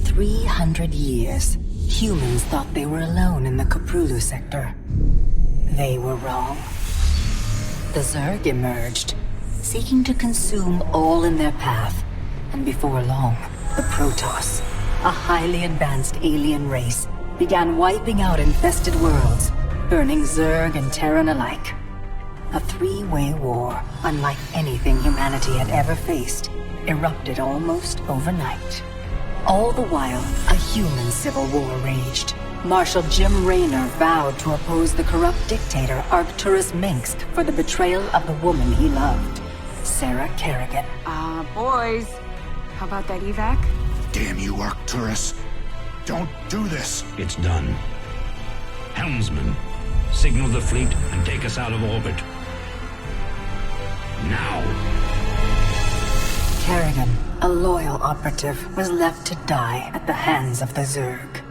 300 years, humans thought they were alone in the Koprulu sector. They were wrong. The Zerg emerged, seeking to consume all in their path, and before long, the Protoss, a highly advanced alien race, began wiping out infested worlds, burning Zerg and Terran alike. A three-way war, unlike anything humanity had ever faced, erupted almost overnight. All the while, a human civil war raged. Marshal Jim Raynor vowed to oppose the corrupt dictator Arcturus Minsk for the betrayal of the woman he loved, Sarah Kerrigan. Boys, how about that evac? Damn you, Arcturus. Don't do this. It's done. Helmsman, signal the fleet and take us out of orbit. Now! Kerrigan, a loyal operative, was left to die at the hands of the Zerg.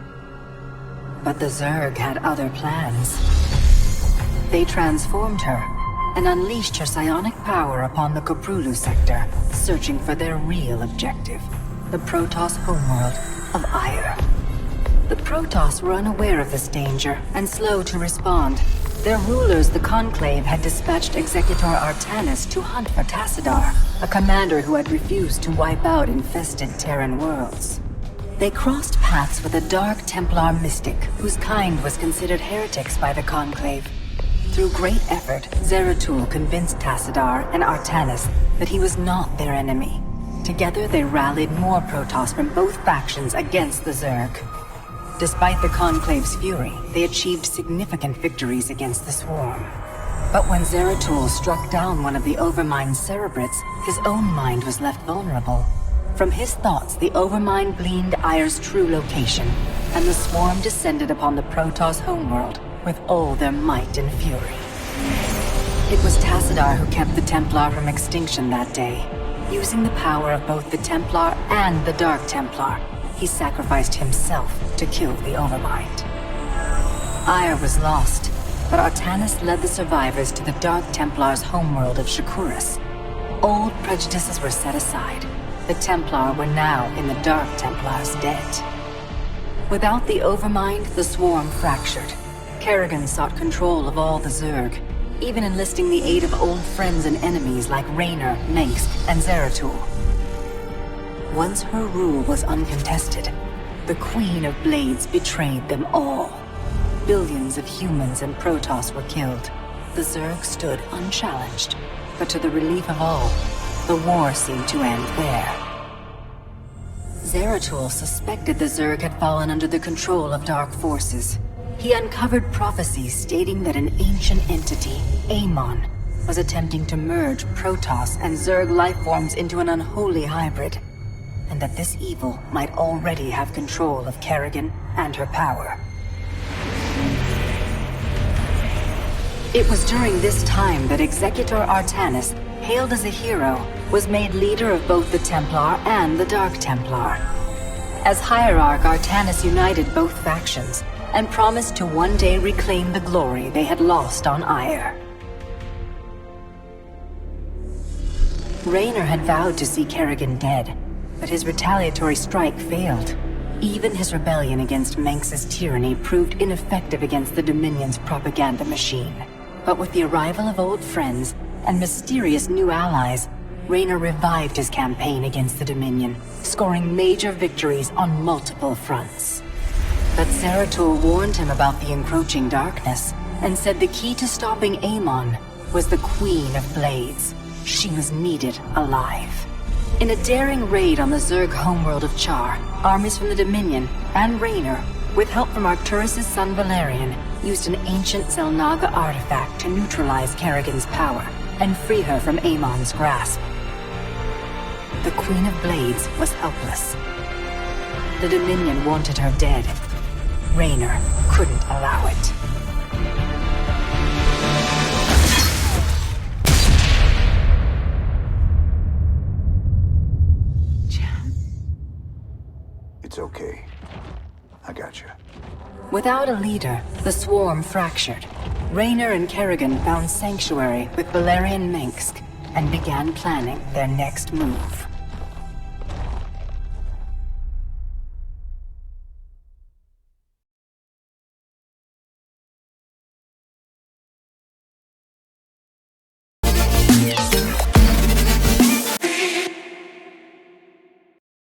But the Zerg had other plans. They transformed her and unleashed her psionic power upon the Koprulu sector, searching for their real objective, the Protoss homeworld of Ire. The Protoss were unaware of this danger and slow to respond. Their rulers, the Conclave, had dispatched Executor Artanis to hunt for Tassadar, a commander who had refused to wipe out infested Terran worlds. They crossed paths with a Dark Templar mystic whose kind was considered heretics by the Conclave. Through great effort, Zeratul convinced Tassadar and Artanis that he was not their enemy. Together they rallied more Protoss from both factions against the Zerg. Despite the Conclave's fury, they achieved significant victories against the Swarm. But when Zeratul struck down one of the Overmind's Cerebrates, his own mind was left vulnerable. From his thoughts, the Overmind gleaned Ire's true location, and the Swarm descended upon the Protoss homeworld with all their might and fury. It was Tassadar who kept the Templar from extinction that day. Using the power of both the Templar and the Dark Templar, he sacrificed himself to kill the Overmind. Ire was lost, but Artanis led the survivors to the Dark Templar's homeworld of Shakuras. Old prejudices were set aside. The Templar were now in the Dark Templar's debt. Without the Overmind, the Swarm fractured. Kerrigan sought control of all the Zerg, even enlisting the aid of old friends and enemies like Raynor, Mengsk, and Zeratul. Once her rule was uncontested, the Queen of Blades betrayed them all. Billions of humans and Protoss were killed. The Zerg stood unchallenged, but to the relief of all, the war seemed to end there. Zeratul suspected the Zerg had fallen under the control of dark forces. He uncovered prophecies stating that an ancient entity, Amon, was attempting to merge Protoss and Zerg lifeforms into an unholy hybrid, and that this evil might already have control of Kerrigan and her power. It was during this time that Executor Artanis, hailed as a hero, was made leader of both the Templar and the Dark Templar. As Hierarch, Artanis united both factions and promised to one day reclaim the glory they had lost on Ire. Raynor had vowed to see Kerrigan dead, but his retaliatory strike failed. Even his rebellion against Mengsk's tyranny proved ineffective against the Dominion's propaganda machine. But with the arrival of old friends and mysterious new allies, Raynor revived his campaign against the Dominion, scoring major victories on multiple fronts. But Zeratul warned him about the encroaching darkness, and said the key to stopping Amon was the Queen of Blades. She was needed alive. In a daring raid on the Zerg homeworld of Char, armies from the Dominion and Raynor, with help from Arcturus' son Valerian, used an ancient Zelnaga artifact to neutralize Kerrigan's power and free her from Amon's grasp. The Queen of Blades was helpless. The Dominion wanted her dead. Raynor couldn't allow it. It's okay. I got you. Without a leader, the Swarm fractured. Raynor and Kerrigan found sanctuary with Valerian Mengsk and began planning their next move.